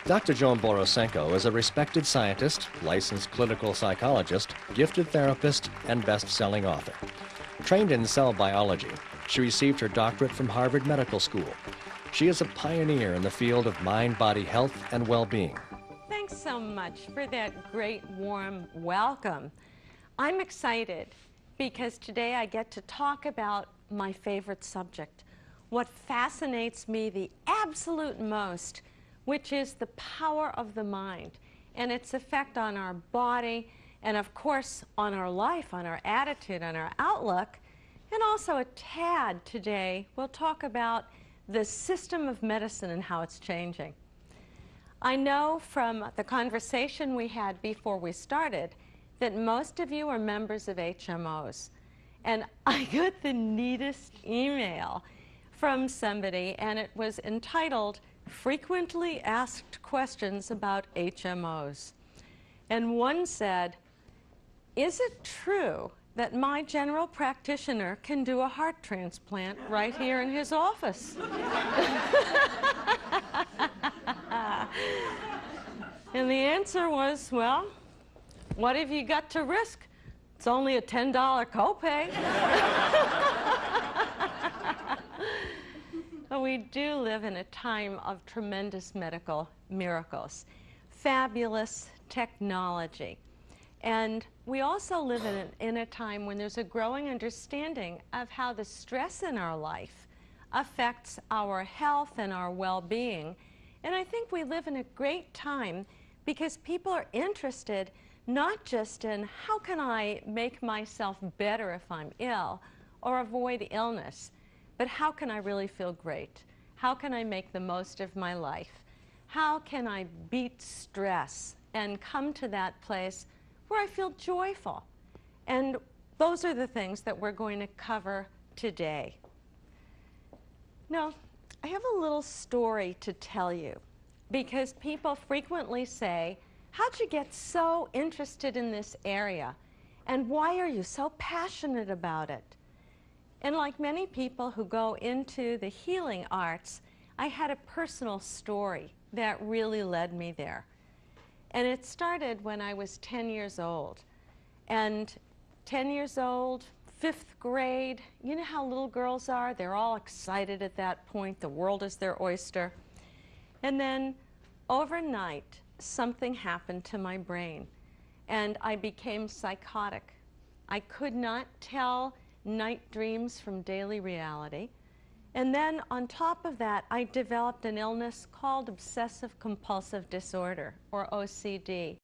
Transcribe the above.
Dr. Joan Borosenko is a respected scientist, licensed clinical psychologist, gifted therapist, and best-selling author. Trained in cell biology, she received her doctorate from Harvard Medical School. She is a pioneer in the field of mind-body health and well-being. Thanks so much for that great warm welcome. I'm excited because today I get to talk about my favorite subject, what fascinates me the absolute most, which is the power of the mind and its effect on our body and, of course, on our life, on our attitude, on our outlook. And also a tad today, we'll talk about the system of medicine and how it's changing. I know from the conversation we had before we started that most of you are members of HMOs. And I got the neatest email from somebody, and it was entitled, "Frequently Asked Questions About HMOs." And one said, "Is it true that my general practitioner can do a heart transplant right here in his office?" And the answer was, well, what have you got to risk? It's only a $10 copay. But we do live in a time of tremendous medical miracles, fabulous technology. And we also live in a time when there's a growing understanding of how the stress in our life affects our health and our well-being. And I think we live in a great time because people are interested not just in how can I make myself better if I'm ill or avoid illness, but how can I really feel great? How can I make the most of my life? How can I beat stress and come to that place where I feel joyful? And those are the things that we're going to cover today. Now, I have a little story to tell you because people frequently say, "How'd you get so interested in this area? And why are you so passionate about it?" And like many people who go into the healing arts, I had a personal story that really led me there. And it started when I was 10 years old. And 10 years old, 5th grade, you know how little girls are? They're all excited at that point. The world is their oyster. And then overnight, something happened to my brain. And I became psychotic. I could not tell night dreams from daily reality. And then on top of that, I developed an illness called obsessive compulsive disorder, or OCD.